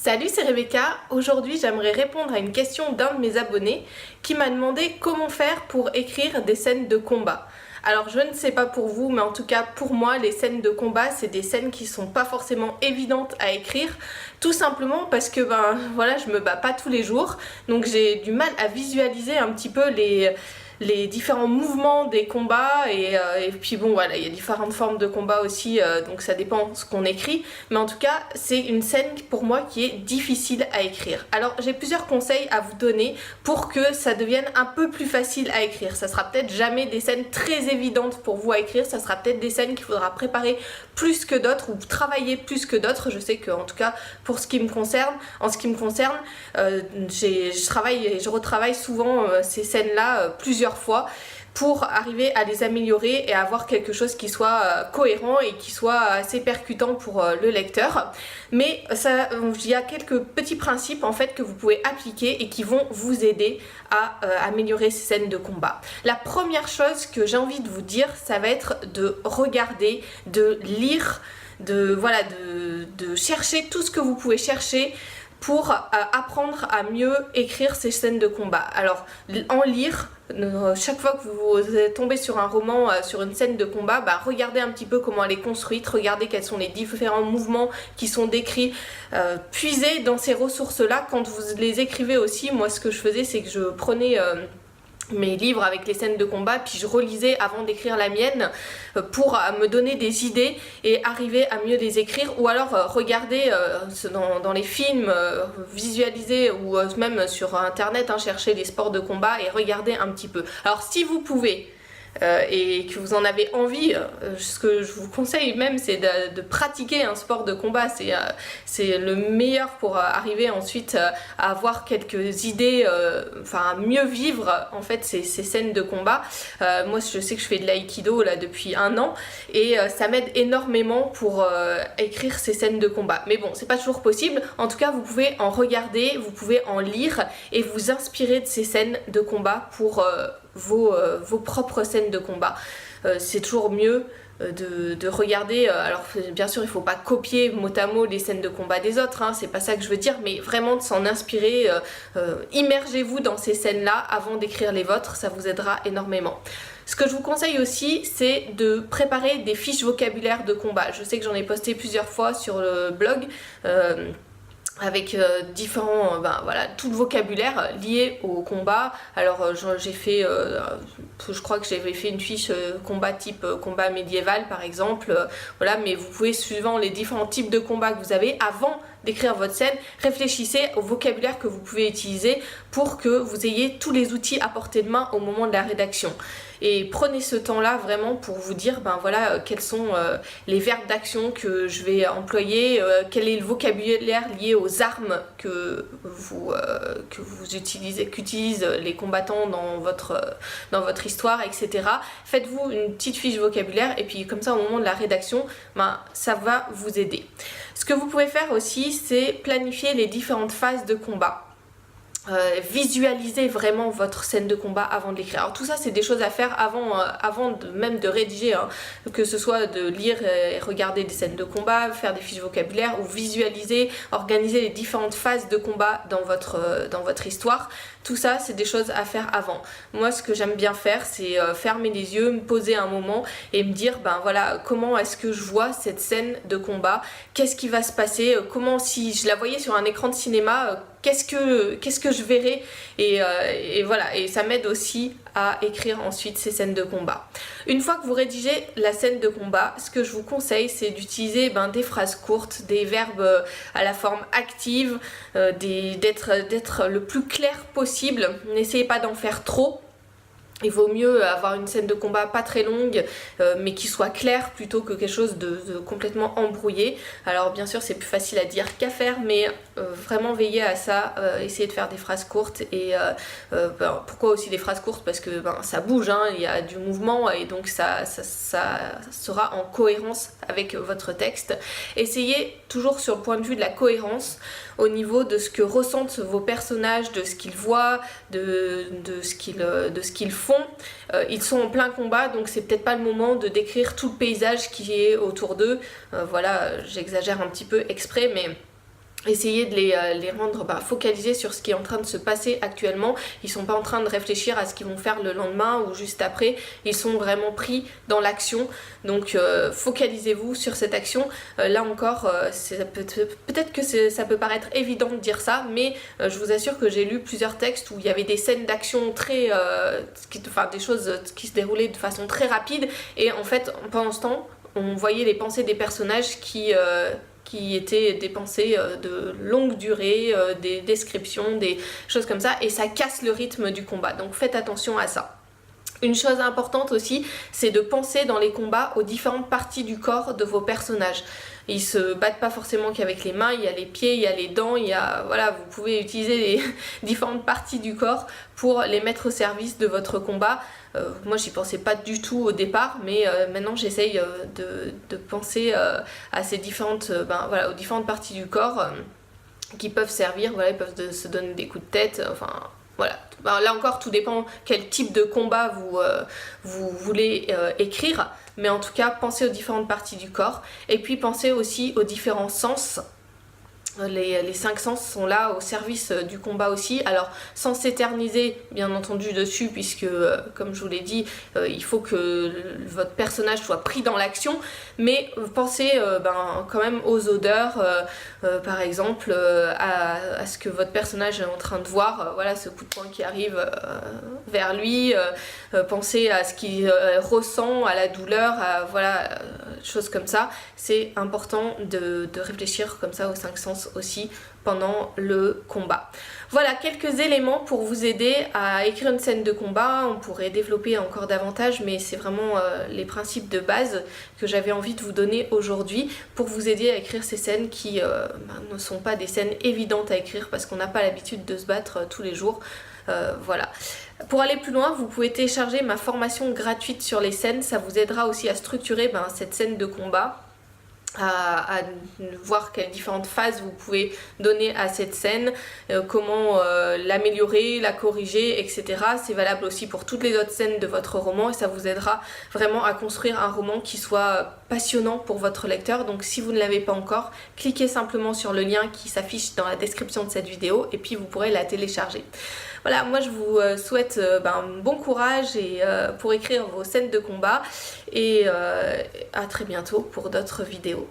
Salut, c'est Rebecca. Aujourd'hui, j'aimerais répondre à une question d'un de mes abonnés qui m'a demandé comment faire pour écrire des scènes de combat. Alors, je ne sais pas pour vous, mais en tout cas pour moi, les scènes de combat, c'est des scènes qui sont pas forcément évidentes à écrire, tout simplement parce que voilà, je me bats pas tous les jours, donc j'ai du mal à visualiser un petit peu les différents mouvements des combats et puis bon voilà, il y a différentes formes de combat aussi, donc ça dépend ce qu'on écrit, mais en tout cas c'est une scène pour moi qui est difficile à écrire. Alors j'ai plusieurs conseils à vous donner pour que ça devienne un peu plus facile à écrire. Ça sera peut-être jamais des scènes très évidentes pour vous à écrire, ça sera peut-être des scènes qu'il faudra préparer plus que d'autres ou travailler plus que d'autres. Je sais que en tout cas pour ce qui me concerne, je travaille et je retravaille souvent ces scènes là plusieurs fois pour arriver à les améliorer et avoir quelque chose qui soit cohérent et qui soit assez percutant pour le lecteur. Mais il y a quelques petits principes en fait que vous pouvez appliquer et qui vont vous aider à améliorer ces scènes de combat. La première chose que j'ai envie de vous dire, ça va être de regarder, de lire, de chercher tout ce que vous pouvez chercher pour apprendre à mieux écrire ces scènes de combat. Alors, en lire, chaque fois que vous tombez sur un roman, sur une scène de combat, regardez un petit peu comment elle est construite, regardez quels sont les différents mouvements qui sont décrits, puisez dans ces ressources-là quand vous les écrivez aussi. Moi, ce que je faisais, c'est que je prenais mes livres avec les scènes de combat, puis je relisais avant d'écrire la mienne pour me donner des idées et arriver à mieux les écrire, ou alors regarder dans les films, visualiser ou même sur internet, chercher les sports de combat et regarder un petit peu. Alors si vous pouvez et que vous en avez envie, ce que je vous conseille même, c'est de pratiquer un sport de combat. C'est le meilleur pour arriver ensuite à avoir quelques idées, à mieux vivre en fait ces scènes de combat. Moi je sais que je fais de l'aïkido là depuis 1 an et ça m'aide énormément pour écrire ces scènes de combat. Mais bon, c'est pas toujours possible. En tout cas, vous pouvez en regarder, vous pouvez en lire et vous inspirer de ces scènes de combat pour vos propres scènes de combat. C'est toujours mieux de regarder, alors bien sûr il faut pas copier mot à mot les scènes de combat des autres, c'est pas ça que je veux dire, mais vraiment de s'en inspirer, immergez-vous dans ces scènes là avant d'écrire les vôtres, ça vous aidera énormément. Ce que je vous conseille aussi, c'est de préparer des fiches vocabulaire de combat. Je sais que j'en ai posté plusieurs fois sur le blog, avec différents, tout le vocabulaire lié au combat. Alors j'ai fait, je crois que j'avais fait une fiche combat type combat médiéval par exemple, voilà, mais vous pouvez, suivant les différents types de combats que vous avez, avant d'écrire votre scène, réfléchissez au vocabulaire que vous pouvez utiliser pour que vous ayez tous les outils à portée de main au moment de la rédaction. Et prenez ce temps-là vraiment pour vous dire quels sont les verbes d'action que je vais employer, quel est le vocabulaire lié aux armes que vous utilisez, qu'utilisent les combattants dans votre histoire, etc. Faites-vous une petite fiche vocabulaire et puis comme ça au moment de la rédaction, ça va vous aider. Ce que vous pouvez faire aussi, c'est planifier les différentes phases de combat. Visualisez vraiment votre scène de combat avant de l'écrire. Alors tout ça c'est des choses à faire avant même de rédiger, que ce soit de lire et regarder des scènes de combat, faire des fiches vocabulaire ou visualiser, organiser les différentes phases de combat dans votre histoire. Tout ça c'est des choses à faire avant. Moi ce que j'aime bien faire, c'est fermer les yeux, me poser un moment et me dire comment est-ce que je vois cette scène de combat, qu'est-ce qui va se passer, comment, si je la voyais sur un écran de cinéma, qu'est-ce que je verrai, et voilà, et ça m'aide aussi à écrire ensuite ces scènes de combat. Une fois que vous rédigez la scène de combat, ce que je vous conseille, c'est d'utiliser des phrases courtes, des verbes à la forme active, d'être le plus clair possible. N'essayez pas d'en faire trop. Il vaut mieux avoir une scène de combat pas très longue, mais qui soit claire plutôt que quelque chose de complètement embrouillé. Alors bien sûr c'est plus facile à dire qu'à faire, mais vraiment veillez à ça, essayez de faire des phrases courtes. Et pourquoi aussi des phrases courtes? Parce que ça bouge, il y a du mouvement et donc ça sera en cohérence avec votre texte. Essayez toujours sur le point de vue de la cohérence au niveau de ce que ressentent vos personnages, de ce qu'ils voient, de ce qu'ils font. Ils sont en plein combat, donc c'est peut-être pas le moment de décrire tout le paysage qui est autour d'eux. Voilà, j'exagère un petit peu exprès, mais Essayez de les rendre focalisés sur ce qui est en train de se passer actuellement. Ils sont pas en train de réfléchir à ce qu'ils vont faire le lendemain ou juste après. Ils sont vraiment pris dans l'action. Donc focalisez-vous sur cette action. Là encore, peut-être que ça peut paraître évident de dire ça, mais je vous assure que j'ai lu plusieurs textes où il y avait des scènes d'action très... des choses qui se déroulaient de façon très rapide. Et en fait, pendant ce temps, on voyait les pensées des personnages qui étaient des pensées de longue durée, des descriptions, des choses comme ça, et ça casse le rythme du combat. Donc faites attention à ça. Une chose importante aussi, c'est de penser dans les combats aux différentes parties du corps de vos personnages. Ils se battent pas forcément qu'avec les mains, il y a les pieds, il y a les dents, voilà, vous pouvez utiliser les différentes parties du corps pour les mettre au service de votre combat. Moi j'y pensais pas du tout au départ, mais maintenant j'essaye de penser à ces différentes, aux différentes parties du corps qui peuvent servir, voilà, ils peuvent se donner des coups de tête, voilà. Là encore, tout dépend quel type de combat vous voulez écrire, mais en tout cas, pensez aux différentes parties du corps, et puis pensez aussi aux différents sens. Les 5 sens sont là au service du combat aussi, alors sans s'éterniser bien entendu dessus, puisque comme je vous l'ai dit, il faut que votre personnage soit pris dans l'action, mais pensez quand même aux odeurs, par exemple à ce que votre personnage est en train de voir, voilà, ce coup de poing qui arrive vers lui, pensez à ce qu'il ressent, à la douleur, choses comme ça. C'est important de réfléchir comme ça aux 5 sens aussi pendant le combat. Voilà quelques éléments pour vous aider à écrire une scène de combat. On pourrait développer encore davantage, mais c'est vraiment les principes de base que j'avais envie de vous donner aujourd'hui pour vous aider à écrire ces scènes qui ne sont pas des scènes évidentes à écrire parce qu'on n'a pas l'habitude de se battre tous les jours. Voilà. Pour aller plus loin, vous pouvez télécharger ma formation gratuite sur les scènes. Ça vous aidera aussi à structurer cette scène de combat, à voir quelles différentes phases vous pouvez donner à cette scène, comment l'améliorer, la corriger, etc. C'est valable aussi pour toutes les autres scènes de votre roman et ça vous aidera vraiment à construire un roman qui soit passionnant pour votre lecteur. Donc si vous ne l'avez pas encore, cliquez simplement sur le lien qui s'affiche dans la description de cette vidéo et puis vous pourrez la télécharger. Voilà, moi je vous souhaite bon courage pour écrire vos scènes de combat et à très bientôt pour d'autres vidéos.